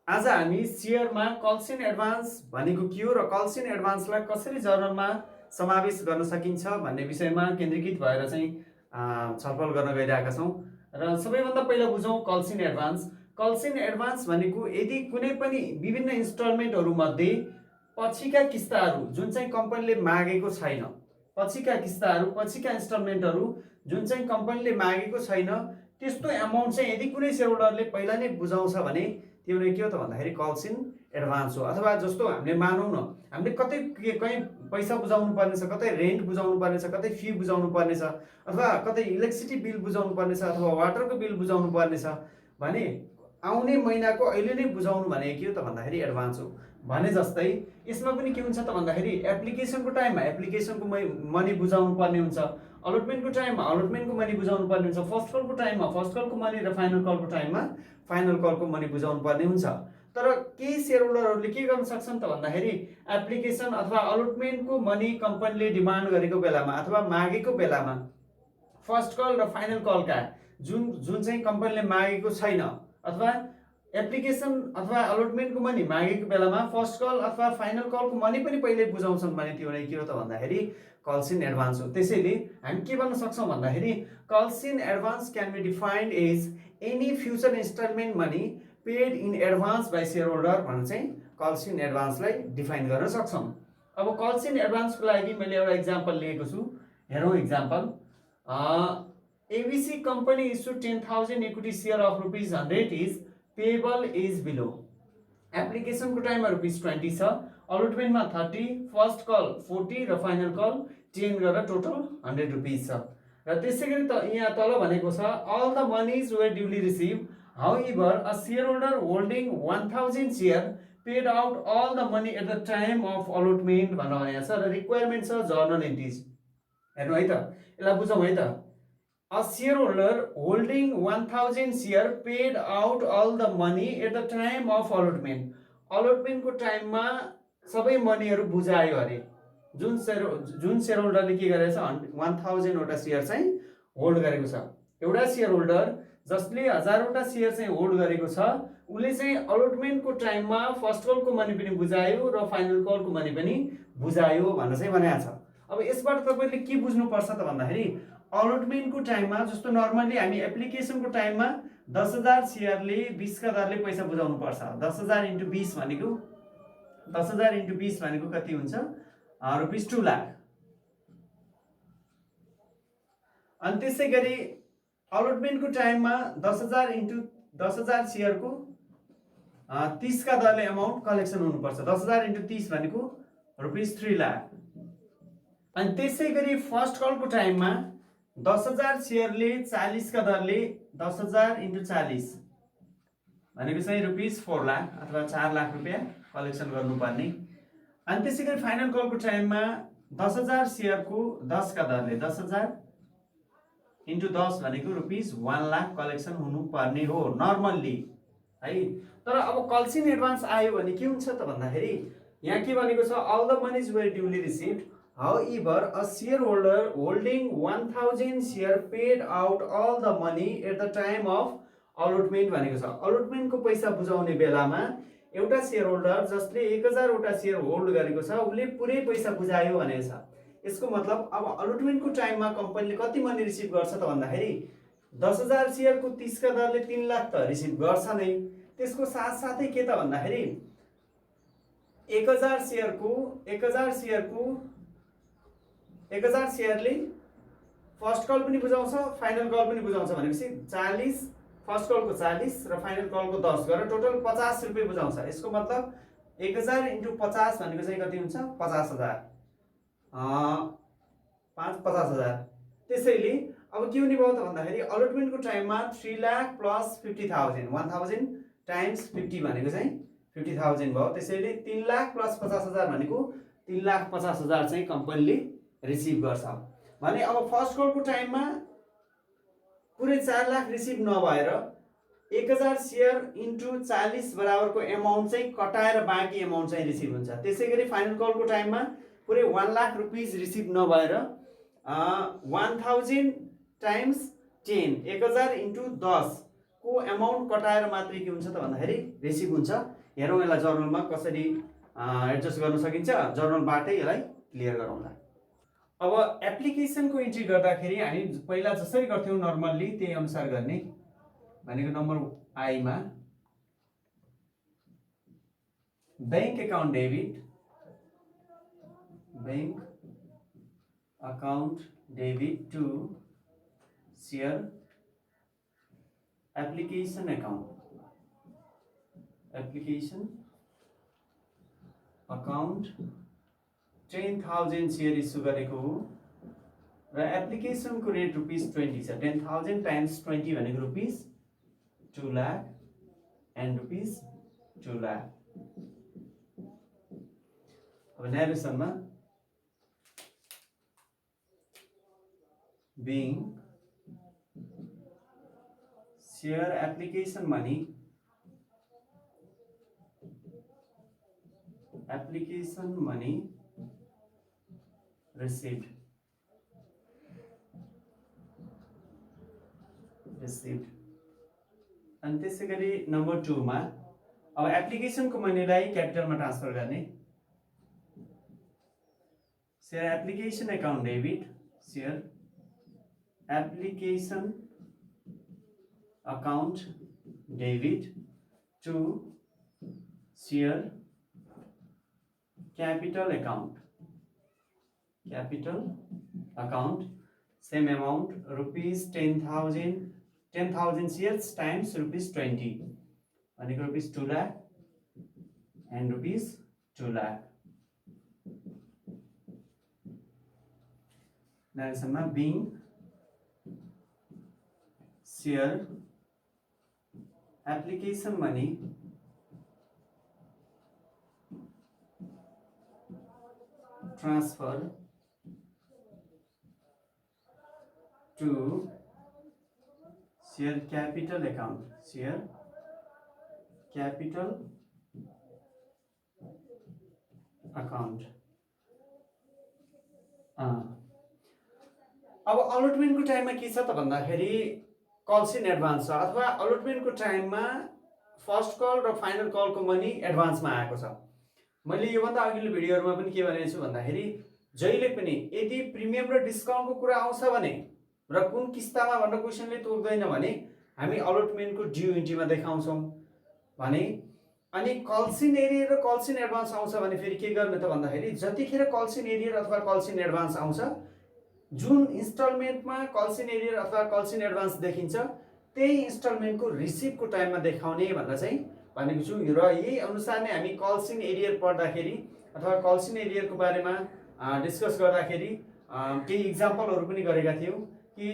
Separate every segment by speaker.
Speaker 1: आज हामी सेयरमा calls in advance भनेको के हो र कल्स इन एडभान्सलाई कसरी जर्नलमा समावेश गर्न सकिन्छ भन्ने विषयमा केन्द्रीकृत भएर चाहिँ छलफल गर्न गइरहेका छौँ। र सबैभन्दा पहिला बुझौँ calls in advance. Calls in advance भनेको यदि कुनै पनि विभिन्न इन्स्टलमेन्टहरूमध्ये पछिका किस्ताहरू जुन चाहिँ कम्पनीले मागेको छैन, पछिका किस्ताहरू पछिका इन्स्टलमेन्टहरू जुन चाहिँ कम्पनीले मागेको छैन, त्यस्तो एमाउन्ट चाहिँ यदि कुनै सेयरहोल्डरले पहिला नै बुझाउँछ भने त्यो नै के हो त भन्दाखेरि कल्स इन एडभान्स हो। अथवा जस्तो हामीले मानौँ न, हामीले कतै कहीँ पैसा बुझाउनु पर्नेछ, कतै रेन्ट बुझाउनु पर्नेछ, कतै फी बुझाउनु पर्नेछ, अथवा कतै इलेक्ट्रिसिटी बिल बुझाउनु पर्नेछ, अथवा वाटरको बिल बुझाउनु पर्नेछ भने आउने महिनाको अहिले नै बुझाउनु भने के हो त भन्दाखेरि एडभान्स हो। भने जस्तै यसमा पनि के हुन्छ त भन्दाखेरि एप्लिकेसनको टाइममा एप्लिकेसनको मनी बुझाउनु पर्ने हुन्छ, अलटमेन्टको टाइममा अलटमेन्टको मनी बुझाउनु पर्ने हुन्छ, फर्स्ट कलको टाइममा फर्स्ट कलको मनी र फाइनल कलको टाइममा फाइनल कलको मनी बुझाउनु पर्ने हुन्छ। तर केही सेयरहोल्डरहरूले के गर्न सक्छन् त भन्दाखेरि एप्लिकेसन अथवा अलटमेन्टको मनी कम्पनीले डिमान्ड गरेको बेलामा अथवा मागेको बेलामा फर्स्ट कल र फाइनल कलका जुन जुन चाहिँ कम्पनीले मागेको छैन अथवा एप्लिकेसन अथवा अलटमेन्टको मनी मागेको बेलामा फर्स्ट कल अथवा फाइनल कलको मनी पनि पहिले बुझाउँछन् भने त्यो नै के हो त भन्दाखेरि कल्स इन एडभान्स हो। त्यसैले हामी के भन्न सक्छौँ भन्दाखेरि calls in advance can be defined as any future instalment money paid in advance by share holder भनेर चाहिँ कल्स इन एडभान्सलाई डिफाइन गर्न सक्छौँ। अब कल्स इन एडभान्सको लागि मैले एउटा इक्जाम्पल लिएको छु, हेरौँ example. ABC company issued 10,000 equity share of ₹100 is payable is below. Application को टाइम ₹20 छ, अलटमेन्ट में 30, फर्स्ट कल 40 र फाइनल कल 10 गरेर टोटल ₹100 छ। र त्यसैगरी त यहाँ तल भनेको छ all the monies were duly received, however a shareholder holding 1000 share paid out all the money at the time of allotment भनेर भनेको छ। र रिक्वायरमेन्ट छ जर्नल एन्ट्रिज। हेर्नु है त, यसलाई बुझौँ है त। A shareholder holding 1000 share paid out all the money at the time of allotment. Allotment को टाइम में सबै मनीहरु बुझायो अरे। जुन शेयरहोल्डरले के गरेछ 1000 वटा शेयर चाहिँ होल्ड गरेको छ। एउटा शेयरहोल्डर जसले 1000 वटा शेयर चाहिँ होल्ड गरेको छ, उले चाहिँ अलटमेन्ट को टाइम में फर्स्ट कल को मनी पनि बुझायो र फाइनल कल को मनी पनि बुझायो भनेर चाहिँ भनेको छ। अब यसबाट तपाईले के बुझ्नु पर्छ त भन्दाखेरि अलटमेन्ट को टाइम में जस्तो नर्मली हामी एप्लिकेसन को टाइम में 10,000 शेयरले 20 का दरले पैसा बुझाउनु पर्छ। 10,000 × 20 भनेको 10,000 × 20 भनेको कति हुन्छ ₹2 लाख। अनि त्यसैगरी अलटमेन्ट को टाइम में 10,000 × 10,000 शेयर को 30 का दरले अमाउन्ट कलेक्सन हुनु पर्छ। 10,000 × 30 भनेको ₹3 लाख। अनि त्यसैगरी फर्स्ट कल को टाइम में 10,000 शेयरले 40 का दरले 10,000 × 40 भनेको चाहिँ ₹4 लाख अथवा 4 लाख रुपैयाँ कलेक्सन गर्नुपर्ने। अनि त्यसैगरी फाइनल कल को टाइम में 10,000 शेयर को 10 का दरले 10,000 × 10 भनेको ₹1 लाख कलेक्सन हुनुपर्ने हो नर्मल्ली है। तर अब कल्स इन एडभान्स आयो भने के हुन्छ त भन्दाखेरि यहाँ के भनेको छ all the monies were duly received, however a shareholder holding 1000 share paid out all the money at the time of allotment भनेको छ। अलटमेन्ट को पैसा बुझाउने बेलामा एउटा शेयरहोल्डर जसले 1000 वटा शेयर होल्ड गरेको छ उले पुरै पैसा बुझायो भनेको छ। यसको मतलब अब अलटमेन्ट को टाइम में कम्पनीले कति मनी रिसिभ गर्छ त भन्दाखेरि 10,000 शेयर को 30 का दरले 3 लाख त रिसिभ गर्छ नै। त्यसको साथसाथै के त भन्दाखेरि 1000 शेयरले फर्स्ट कल पनि बुझाउँछ फाइनल कल पनि बुझाउँछ भनेपछि 40 फर्स्ट कल को 40 र फाइनल कल को 10 गरेर टोटल ₹50 बुझाउँछ। यसको मतलब 1000 × 50 भनेको चाहिँ कति हुन्छ 50,000 50,000। त्यसैले अब के हुने भयो त भन्दाखेरि अलटमेन्ट को टाइम में 3 लाख + 50,000 1000 टाइम्स 50 भनेको चाहिँ 50,000 भयो। त्यसैले 3 लाख + 50,000 भनेको 3,50,000 चाहिँ कम्पनीले रिसिभ गर्छ भने अब फर्स्ट कल को टाइम में पुरै 4 लाख रिसिभ नभएर 1000 शेयर × 40 बराबर को एमाउन्ट चाहिँ कटाएर बाँकी एमाउन्ट चाहिँ रिसिभ हुन्छ। त्यसैगरी फाइनल कल को टाइम में पुरै ₹1 लाख रिसिभ नभएर 1000 टाइम्स 10 1000 × 10 को एमाउन्ट कटाएर मात्रै के हुन्छ त भन्दाखेरि रिसिभ हुन्छ। हेरौँ यसलाई जर्नलमा कसरी एडजस्ट गर्न सकिन्छ, जर्नलबाटै यसलाई क्लियर गरौँला। अब एप्लिकेसनको इन्ट्री गर्दाखेरि हामी पहिला जसरी गर्थ्यौँ नर्मल्ली त्यही अनुसार गर्ने भनेको नम्बर आईमा bank account debit, bank account debit to share application account, application account 10,000 share issue गरेको हो र एप्लिकेसनको रेट ₹20 छ। 10,000 टाइम्स 20 भनेको ₹2 लाख एन्ड ₹2 लाख। अब न्यारेसनमा being share application money, application money received, अनि त्यसै गरी नम्बर 2 मा अब एप्लिकेसनको मनीलाई क्यापिटलमा ट्रान्सफर गर्ने, share application account debit, share application account debit to share capital account, capital account same amount ₹10,000, 10,000 shares times ₹20 भनेको ₹2 लाख एन्ड ₹2 लाख। नरेसनमा being share application money transfer to share capital account, share capital account। अब अलटमेन्टको टाइममा के छ त भन्दाखेरि कल्स इन एडभान्स छ, अथवा अलटमेन्टको टाइममा फर्स्ट कल र फाइनल कलको मनी एडभान्समा आएको छ। मैले योभन्दा अघिल्लो भिडियोहरुमा पनि के भनेको छु भन्दाखेरि जहिले पनि यदि प्रिमियम र डिस्काउन्टको कुरा आउँछ भने र कुन किस्तामा भनेर क्वेशनले तोक्दैन भने हामी अलटमेन्टको ड्यू इन्ट्रीमा देखाउँछौँ भने, अनि कल्स इन एरियर र कल्स इन एडभान्स आउँछ भने फेरि के गर्ने त भन्दाखेरि जतिखेर कल्स इन एरियर अथवा कल्स इन एडभान्स आउँछ, जुन इन्स्टलमेन्टमा कल्स इन एरियर अथवा कल्स इन एडभान्स देखिन्छ त्यही इन्स्टलमेन्टको रिसिभको टाइममा देखाउने भनेर चाहिँ भनेको छु। र यही अनुसार नै हामी कल्स इन एरियर पढ्दाखेरि अथवा कल्स इन एरियरको बारेमा डिस्कस गर्दाखेरि केही इक्जाम्पलहरू पनि गरेका थियौँ कि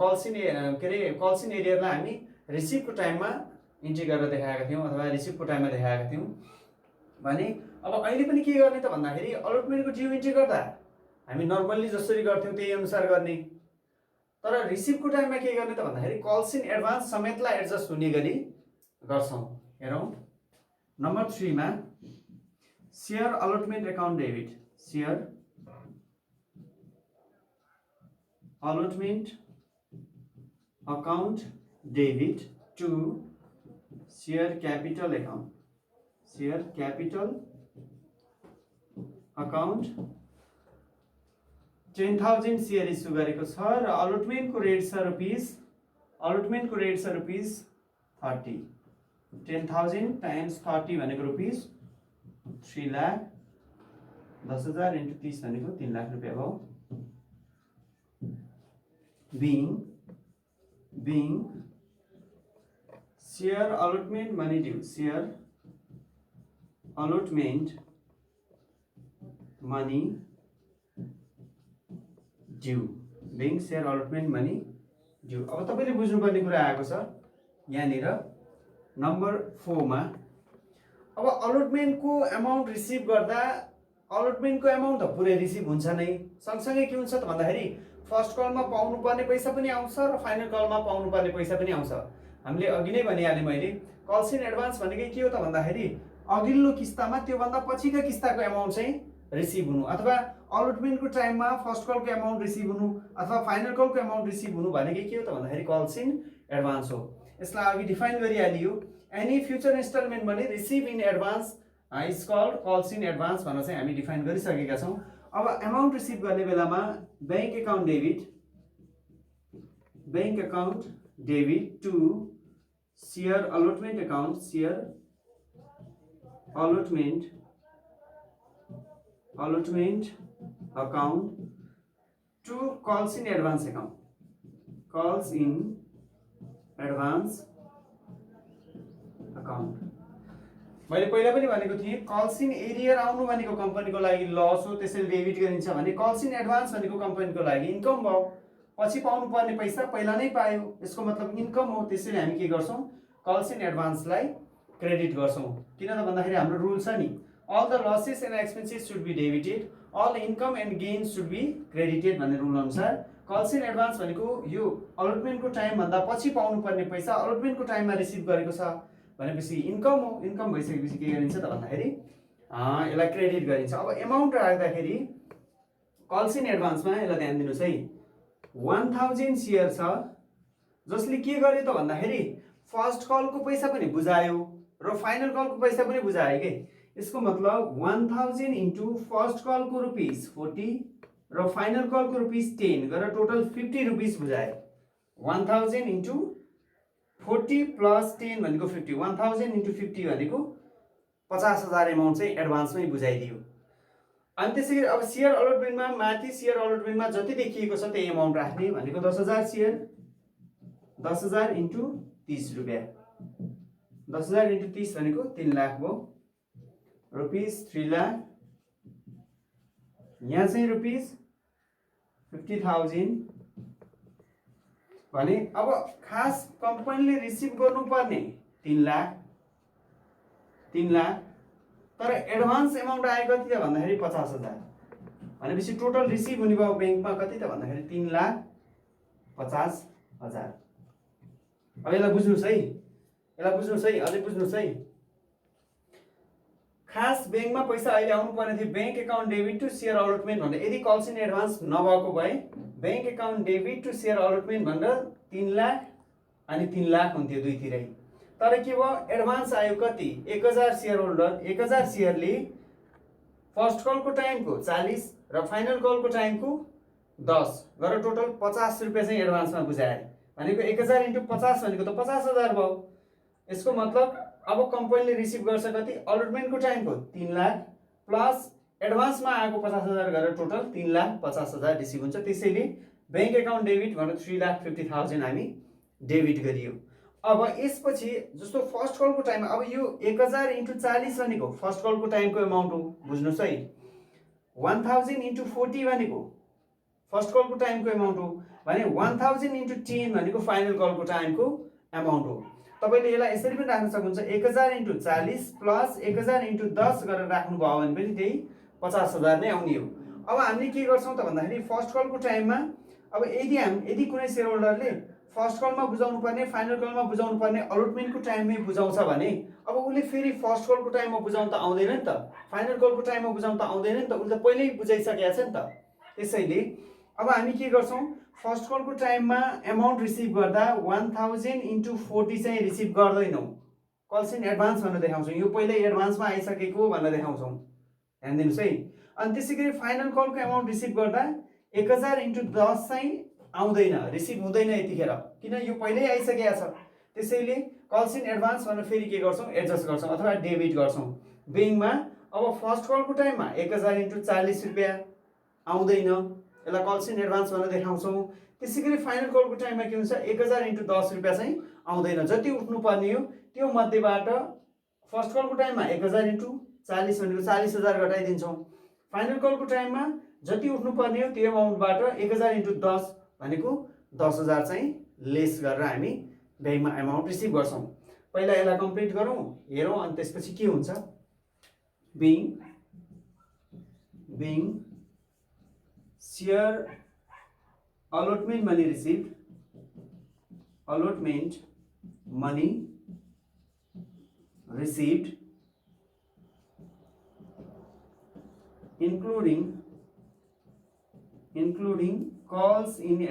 Speaker 1: कल्स इन कल्स इन एरियरलाई हामी रिसिभको टाइममा इन्ट्री गरेर देखाएका थियौँ अथवा रिसिभको टाइममा देखाएका थियौँ भने अब अहिले पनि के गर्ने त भन्दाखेरि अलटमेन्टको ड्यू इन्ट्री गर्दा हामी नर्मल्ली जसरी गर्थ्यौँ त्यही अनुसार गर्ने, तर रिसिभको टाइममा के गर्ने त भन्दाखेरि कल्स इन एडभान्स समेतलाई एडजस्ट हुने गरी गर्छौँ। हेरौँ नम्बर 3 मा share allotment account debit, share allotment account debit to share capital account, share capital account 10,000 share issue गरेको छ र अलटमेन्टको रेट छ ₹30। 10,000 टाइम्स 30 भनेको ₹3 लाख, 10,000 × 30 भनेको 3 लाख रुपैयाँ भयो। being share allotment money due, share allotment money due, being share allotment money due। अब तपाईले बुझ्नुपर्ने कुरा आएको छ यहाँनिर नम्बर 4 मा। अब अलटमेन्टको अमाउन्ट रिसिभ गर्दा अलटमेन्टको अमाउन्ट त पुरै रिसिभ हुन्छ नै, सँगसँगै के हुन्छ त भन्दाखेरि फर्स्ट कलमा पाउनुपर्ने पैसा पनि आउँछ र फाइनल कलमा पाउनुपर्ने पैसा पनि आउँछ। हामीले अघि नै भनिहालेँ मैले कल्स इन एडभान्स भनेको के हो त भन्दाखेरि अघिल्लो किस्तामा त्योभन्दा पछिका किस्ताको अमाउन्ट चाहिँ रिसिभ हुनु, अथवा अलटमेन्टको टाइममा फर्स्ट कलको अमाउन्ट रिसिभ हुनु अथवा फाइनल कलको अमाउन्ट रिसिभ हुनु भनेको के हो त भन्दाखेरि कल्स इन एडभान्स हो। यसलाई अघि डिफाइन गरिहालियो। Any future instalment money receive in advance is called calls in advance भनेर चाहिँ हामी डिफाइन गरिसकेका छौँ। अब एमाउन्ट रिसिभ गर्ने बेलामा bank account debit to share allotment account to calls in advance account. मैले पहिला पनि भनेको थिएँ कल्स इन एरियर आउनु भनेको कम्पनीको लागि लस हो, त्यसैले डेबिट गरिन्छ भने कल्स इन एडभान्स भनेको कम्पनीको लागि इन्कम भयो। पछि पाउनु पर्ने पैसा पहिला नै पायो, यसको मतलब इन्कम हो। त्यसैले हामी के गर्छौँ, कल्स इन एडभान्सलाई क्रेडिट गर्छौँ। किन त भन्दाखेरि हाम्रो रुल छ नि, all the losses and expenses should be debited, all income and gains should be credited भन्ने रुल अनुसार कल्स इन एडभान्स भनेको यो अलटमेन्टको टाइमभन्दा पछि पाउनु पर्ने पैसा अलटमेन्टको टाइममा रिसिभ गरेको छ भनेपछि इन्कम हो। इन्कम भइसकेपछि के गरिन्छ त भन्दाखेरि यसलाई क्रेडिट गरिन्छ। अब एमाउन्ट राख्दाखेरि कल्स इन एडभान्समा यसलाई ध्यान दिनुहोस् है, 1000 सेयर छ जसले के गर्यो त भन्दाखेरि फर्स्ट कलको पैसा पनि बुझायो र फाइनल कलको पैसा पनि बुझायो के। यसको मतलब 1000 इन्टु फर्स्ट कलको रुपिस 40 र फाइनल कलको रुपिस 10 गरेर टोटल 50 रुपिस बुझायो। 1000 इन्टु 40 प्लस 10 भनेको 50, 1000 इन्टु 50 भनेको 50,000 एमाउन्ट चाहिँ एडभान्समै बुझाइदियो। अनि त्यसै गरी अब सेयर अलटमेन्टमा माथि सेयर अलटमेन्टमा जति देखिएको छ त्यही एमाउन्ट राख्ने भनेको 10,000 सेयर, 10,000 इन्टु 30 रुपियाँ, 10,000 इन्टु 30 भनेको 3 लाख भयो, रुपिस 3 लाख। यहाँ चाहिँ रुपिस 50,000 भने अब खास कम्पनीले रिसिभ गर्नुपर्ने 3 लाख, तर एडभान्स एमाउन्ट आयो कति त भन्दाखेरि 50,000 भनेपछि टोटल रिसिभ हुने भयो ब्याङ्कमा कति त भन्दाखेरि 3,50,000। अब यसलाई बुझ्नुहोस् है, अझै बुझ्नुहोस् है। खास ब्याङ्कमा पैसा अहिले आउनु पर्ने थियो, bank account debit to share allotment भनेर यदि कल्स इन एडभान्स नभएको भए bank account debit to share allotment भनेर 3 लाख अनि 3 लाख हुन्थ्यो दुईतिरै। तर के भयो, एडभान्स आयो कति 1000 सेयर होल्डर, 1000 सेयरले फर्स्ट कलको टाइमको 40 र फाइनल कलको टाइमको 10 गरेर टोटल 50 रुपियाँ चाहिँ एडभान्समा बुझाए भनेको 1000 इन्टु 50 भनेको त 50,000 भयो। यसको मतलब अब कम्पनीले रिसिभ गर्छ कति अलटमेन्टको टाइमको 3 लाख प्लस एडभान्समा आएको 50,000 गरेर टोटल 3,50,000 रिसिभ हुन्छ। त्यसैले बैंक अकाउन्ट डेबिट भनेर 3,50,000 हामी डेबिट गरियो। अब यसपछि जस्तो फर्स्ट कलको टाइममा अब यो 1000 इन्टु 40 भनेको फर्स्ट कलको टाइमको एमाउन्ट हो, बुझ्नुहोस् है। 1000 इन्टु 40 भनेको फर्स्ट कलको टाइमको एमाउन्ट हो भने 1000 इन्टु 10 भनेको फाइनल कलको टाइमको एमाउन्ट हो। तपाईले यसलाई यसरी पनि राख्न सक्नुहुन्छ 1000 इन्टु 40 प्लस 1000 इन्टु 10 गरेर राख्नु भयो भने पनि त्यही 50,000 नै आउने हो। अब हामीले के गर्छौँ त भन्दाखेरि फर्स्ट कलको टाइममा अब यदि कुनै सेयर होल्डरले फर्स्ट कलमा बुझाउनु पर्ने फाइनल कलमा बुझाउनु पर्ने अलटमेन्टको टाइममै बुझाउँछ भने अब उसले फेरि फर्स्ट कलको टाइममा बुझाउनु त आउँदैन नि त, फाइनल कलको टाइममा बुझाउनु त आउँदैन नि त, उसले त पहिल्यै बुझाइसकेको छ नि त। त्यसैले अब हामी के गर्छौँ, फर्स्ट कलको टाइममा एमाउन्ट रिसिभ गर्दा 1000 इन्टु 40 चाहिँ रिसिभ गर्दैनौँ, कल्स इन एडभान्स भनेर देखाउँछौँ। यो पहिल्यै एडभान्समा आइसकेको भनेर देखाउँछौँ, ध्यान दिनुहोस् है। अनि त्यसै गरी फाइनल कलको एमाउन्ट रिसिभ गर्दा 1000 इन्टु 10 चाहिँ आउँदैन, रिसिभ हुँदैन यतिखेर, किन यो पहिल्यै आइसकेको छ। त्यसैले कल्स इन एडभान्स भनेर फेरि के गर्छौँ, एडजस्ट गर्छौँ अथवा डेबिट गर्छौँ ब्याङ्कमा। अब फर्स्ट कलको टाइममा 1000 इन्टु 40 रुपियाँ आउँदैन, यसलाई कल्स इन एडभान्स भनेर देखाउँछौँ। त्यसै गरी फाइनल कलको टाइममा के हुन्छ 1000 इन्टु 10 रुपियाँ चाहिँ आउँदैन, जति उठ्नुपर्ने हो त्यो मध्येबाट फर्स्ट कलको टाइममा 1000 इन्टु 40 भनेको 40,000 घटाइदिन्छौँ। फाइनल कलको टाइममा जति उठ्नुपर्ने हो त्यो एमाउन्टबाट 1000 इन्टु 10 भनेको 10,000 चाहिँ लेस गरेर हामी ब्याङ्कमा एमाउन्ट रिसिभ गर्छौँ। पहिला यसलाई कम्प्लिट गरौँ, हेरौँ, अनि त्यसपछि के हुन्छ। Being share allotment money received, including calls in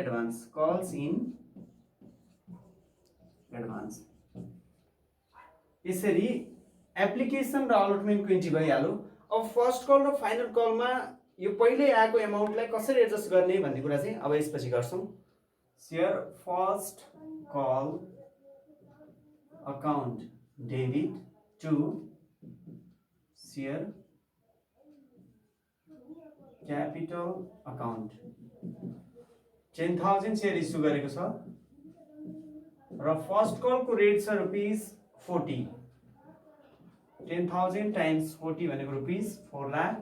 Speaker 1: advance. यसरी एप्लिकेसन र अलटमेन्टको इन्ट्री भइहाल्यो। अब फर्स्ट कल र फाइनल कलमा यो पहिल्यै आएको एमाउन्टलाई कसरी एडजस्ट गर्ने भन्ने कुरा चाहिँ अब यसपछि गर्छौँ। Share first call account debit to share capital account 10,000 share issue गरेको छ र फर्स्ट कलको रेट छ ₹40। 10,000 टाइम्स 40 भनेको ₹4 लाख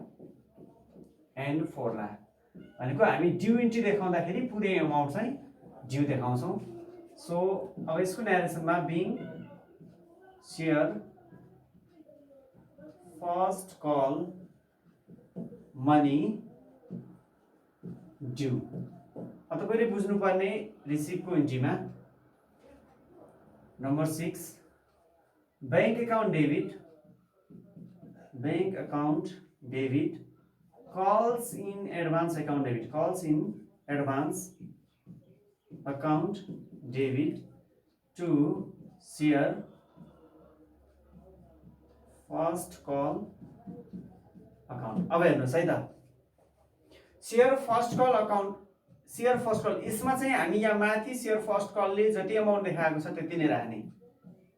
Speaker 1: एन्ड 4 लाख भनेको हामी ड्यू इन्ट्री देखाउँदाखेरि पुरै एमाउन्ट चाहिँ ड्यू देखाउँछौँ। सो अब यसको न्यारेसनमा being share first call money due. तपाईँले बुझ्नुपर्ने रिसिभको इन्ट्रीमा number 6 bank account debit calls in advance account debit to share first call account। अब हेर्नुहोस् है त, शेयर फर्स्ट कल यसमा चाहिँ हामी यहाँ माथि शेयर फर्स्ट कलले जति एमाउन्ट देखाएको छ त्यति नै राख्ने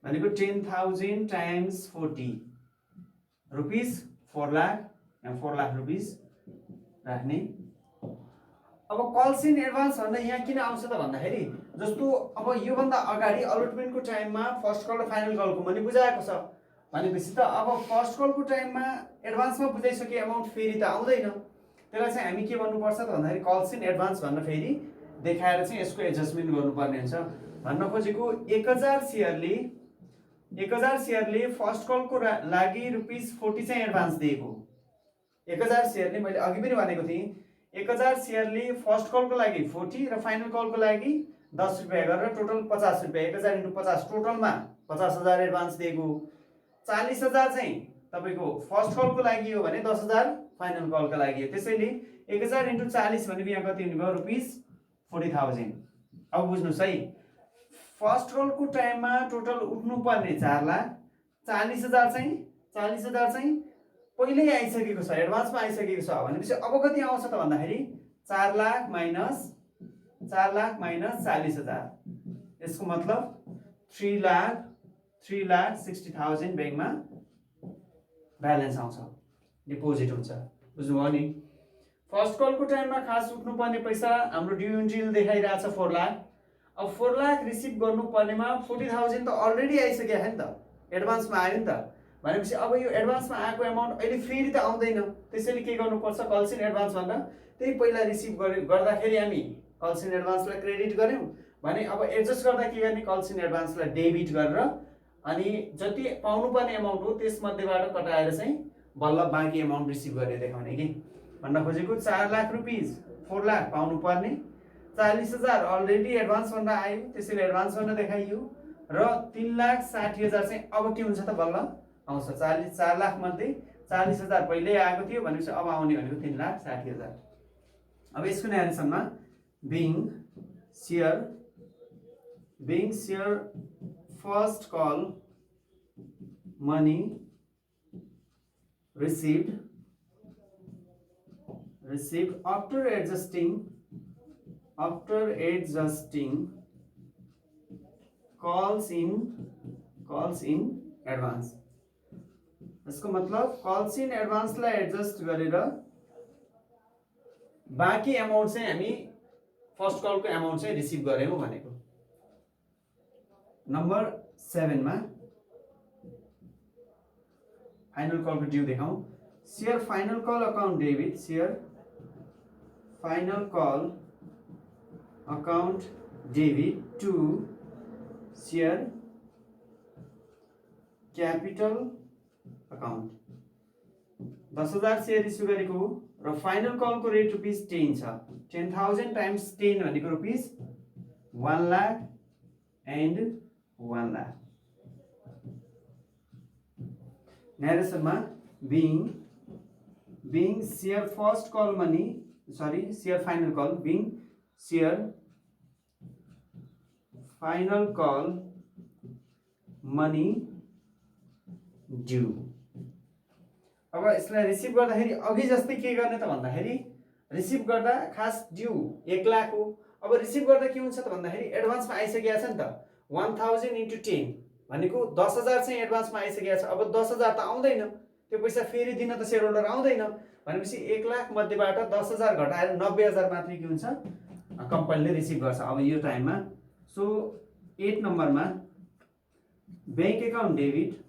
Speaker 1: भनेको 10,000 times 40 ₹4 lakh and 4 lakh rupees राख्ने। अब कल्स इन एडभान्स भन्दा यहाँ किन आउँछ त भन्दाखेरि जस्तो अब योभन्दा अगाडि अलटमेन्टको टाइममा फर्स्ट कल र फाइनल कलको पनि बुझाएको छ भनेपछि त अब फर्स्ट कलको टाइममा एडभान्समा बुझाइसके एमाउन्ट फेरि त आउँदैन। त्यसलाई चाहिँ हामी के भन्नुपर्छ त भन्दाखेरि कल्स इन एडभान्स भनेर फेरि देखाएर चाहिँ यसको एडजस्टमेन्ट गर्नुपर्ने हुन्छ। भन्न खोजेको 1000 सेयरले फर्स्ट कलको लागि ₹40 चाहिँ एडभान्स दिएको। 1000 सेयरले मैले अघि पनि भनेको थिएँ 1000 सेयरले फर्स्ट कलको लागि 40 र फाइनल कलको लागि ₹10 गरेर टोटल ₹50। 1000 × 50 टोटलमा 50,000 एडभान्स दिएको। 40,000 चाहिँ तपाईँको फर्स्ट कलको लागि हो भने 10,000 फाइनल कलको लागि हो। त्यसैले 1000 × 40 भनेको यहाँ कति हुने भयो ₹40,000। अब बुझ्नुहोस् है, फर्स्ट कलको टाइममा टोटल उठ्नुपर्ने 4 लाख, 40,000 चाहिँ पहिल्यै आइसकेको छ, एडभान्समा आइसकेको छ भनेपछि अब कति आउँछ त भन्दाखेरि 4 लाख माइनस 40,000। यसको मतलब 3,60,000 ब्याङ्कमा ब्यालेन्स आउँछ, डिपोजिट हुन्छ। बुझ्नुभयो नि। फर्स्ट कलको टाइममा खास उठ्नुपर्ने पैसा हाम्रो ड्यू इन्ट्रीले देखाइरहेछ 4 लाख। अब 4 लाख रिसिभ गर्नुपर्नेमा 40,000 त अलरेडी आइसक्यो नि त, एडभान्समा आयो नि त भनेपछि अब यो एडभान्समा आएको एमाउन्ट अहिले फेरि त आउँदैन। त्यसैले के गर्नुपर्छ, कल्स इन एडभान्स भनेर त्यही पहिला रिसिभ गर्दाखेरि हामी कल्स इन एडभान्सलाई क्रेडिट गऱ्यौँ भने अब एडजस्ट गर्दा के गर्ने, कल्स इन एडभान्सलाई डेबिट गरेर अनि जति पाउनुपर्ने एमाउन्ट हो त्यसमध्येबाट कटाएर चाहिँ बल्ल बाँकी एमाउन्ट रिसिभ गरेर देखाउने कि। भन्न खोजेको 4 लाख रुपिस 4 लाख पाउनुपर्ने, 40,000 अलरेडी एडभान्स भनेर आयो त्यसैले एडभान्स भनेर देखाइयो र 3,60,000 चाहिँ अब के हुन्छ त बल्ल आउँछ। 4 लाख मध्ये 40,000 पहिल्यै आएको थियो भनेपछि अब आउने भनेको 3,60,000। अब यसको न्यारेसनमा being share first call money received after adjusting calls in advance। यसको मतलब कल्स इन एडभान्सलाई एडजस्ट गरेर बाँकी एमाउन्ट चाहिँ हामी फर्स्ट कलको एमाउन्ट चाहिँ रिसिभ गऱ्यौँ भनेको। नम्बर 7 मा फाइनल कलको ड्यू देखाउँ। Share final call account debit to share capital account. 10,000 share issue गरेको र फाइनल कलको रेट ₹10 छ। 10,000 टाइम्स 10 भनेको ₹1 लाख एन्ड 1 लाख। न्यारेसनमा being share first call money share final call being share final call money due. अब यसलाई रिसिभ गर्दाखेरि अघि जस्तै के गर्ने त भन्दाखेरि रिसिभ गर्दा खास ड्यू 1 लाख हो। अब रिसिभ गर्दा के हुन्छ त भन्दाखेरि एडभान्समा आइसकेको छ नि त 1000 × 10 भनेको 10,000 चाहिँ एडभान्समा आइसकेको छ। अब 10,000 त आउँदैन, त्यो पैसा फेरि दिन त सेयर होल्डर आउँदैन भनेपछि 1 लाख मध्येबाट 10,000 घटाएर 90,000 मात्रै के हुन्छ कम्पनीले रिसिभ गर्छ अब यो टाइममा। सो 8 नम्बरमा bank account debit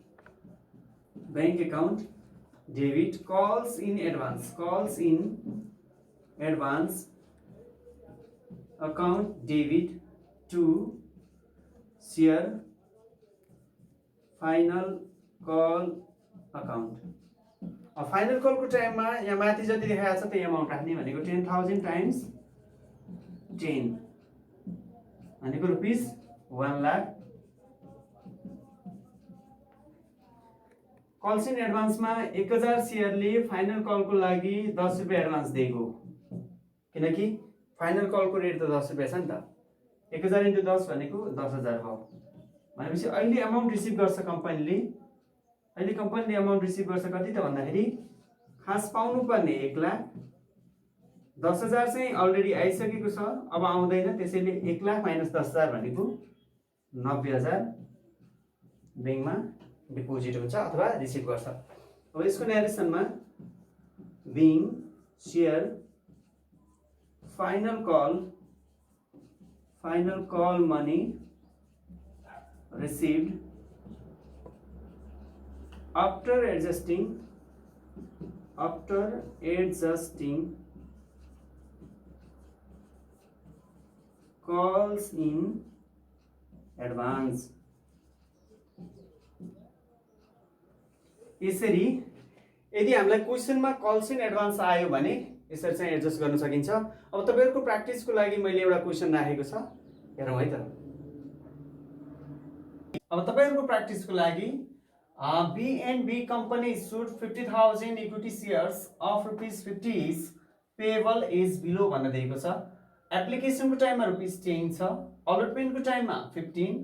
Speaker 1: calls in advance account debit to share final call account। अब फाइनल कलको टाइममा यहाँ माथि जति देखाएको छ त्यही अमाउन्ट राख्ने भनेको 10,000 टाइम्स 10 भनेको रुपिस 1 लाख। कल्स इन एडभान्समा 1000 सेयरले फाइनल कलको लागि 10 रुपियाँ एडभान्स दिएको, किनकि फाइनल कलको रेट त 10 रुपियाँ छ नि त। 1000 × 10 भनेको 10,000 भयो भनेपछि अहिले अमाउन्ट रिसिभ गर्छ कम्पनीले। अहिले कम्पनीले अमाउन्ट रिसिभ गर्छ कति त भन्दाखेरि खास पाउनुपर्ने 1 लाख, 10,000 चाहिँ अलरेडी आइसकेको छ अब आउँदैन, त्यसैले 1 लाख माइनस 10,000 भनेको 90,000 ब्याङ्कमा डिपोजिट हुन्छ अथवा रिसिभ गर्छ। अब यसको न्यारेसनमा being share final call money received after adjusting calls in advance। यसरी यदि हामीलाई क्वेसनमा कल्स इन एडभान्स आयो भने यसरी चाहिँ एडजस्ट गर्न सकिन्छ। अब तपाईहरुको प्र्याक्टिसको लागि मैले एउटा क्वेसन राखेको छ, हेरौँ है त। अब तपाईहरुको प्र्याक्टिसको लागि B&B company issued 50,000 equity shares of ₹50 payable is below भनेर दिएको छ। एप्लिकेसनको टाइममा ₹10 छ, अलटमेन्टको टाइममा 15,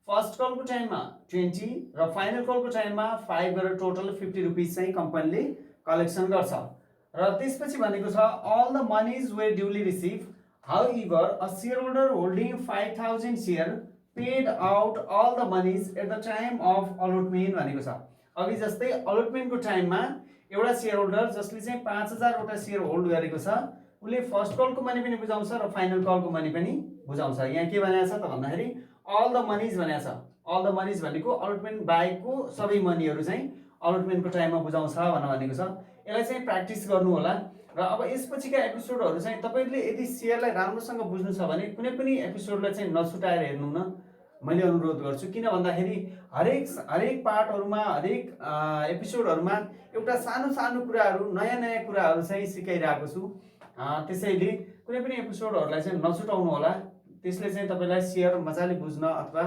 Speaker 1: फर्स्ट कलको टाइममा 20 र फाइनल कलको टाइममा 5 गरेर टोटल ₹50 चाहिँ कम्पनीले कलेक्सन गर्छ। र त्यसपछि भनेको छ all the monies were duly received, however a shareholder holding 5,000 share paid out all the monies at the time of allotment भनेको छ। अघि जस्तै अलटमेन्टको टाइममा एउटा शेयर होल्डर जसले चाहिँ 5,000 वटा शेयर होल्ड गरेको छ उले फर्स्ट कलको मनी पनि बुझाउँछ र फाइनल कलको मनी पनि बुझाउँछ। यहाँ के भनेको छ त भन्दाखेरि all the monies भनेको छ। all the monies भनेको अलटमेन्ट बाहेकको सबै मनीहरु चाहिँ अलटमेन्टको टाइममा बुझाउँछ भनेको छ। यसलाई चाहिँ प्र्याक्टिस गर्नु होला। र अब यसपछिका एपिसोडहरु चाहिँ तपाईहरुले यदि शेयरलाई राम्रोसँग बुझ्नु छ भने कुनै पनि एपिसोडलाई चाहिँ नछुटाएर हेर्नु न, मैले अनुरोध गर्छु। किन भन्दाखेरि हरेक पार्टहरुमा हरेक एपिसोडहरुमा एउटा सानो सानो कुराहरु नयाँ कुराहरु चाहिँ सिकाइरहेको छु। त्यसैले कुनै पनि एपिसोडहरुलाई चाहिँ नछुटाउनु होला। त्यसले चाहिँ तपाईलाई शेयर मजाले बुझ्न अथवा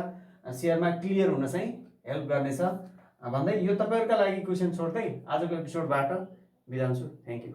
Speaker 1: शेयरमा क्लियर हुन चाहिँ हेल्प गर्नेछ भन्दै यो तपाईहरुका लागि क्वेशन छोड्दै आजको एपिसोडबाट बिदा हुन्छु। Thank you.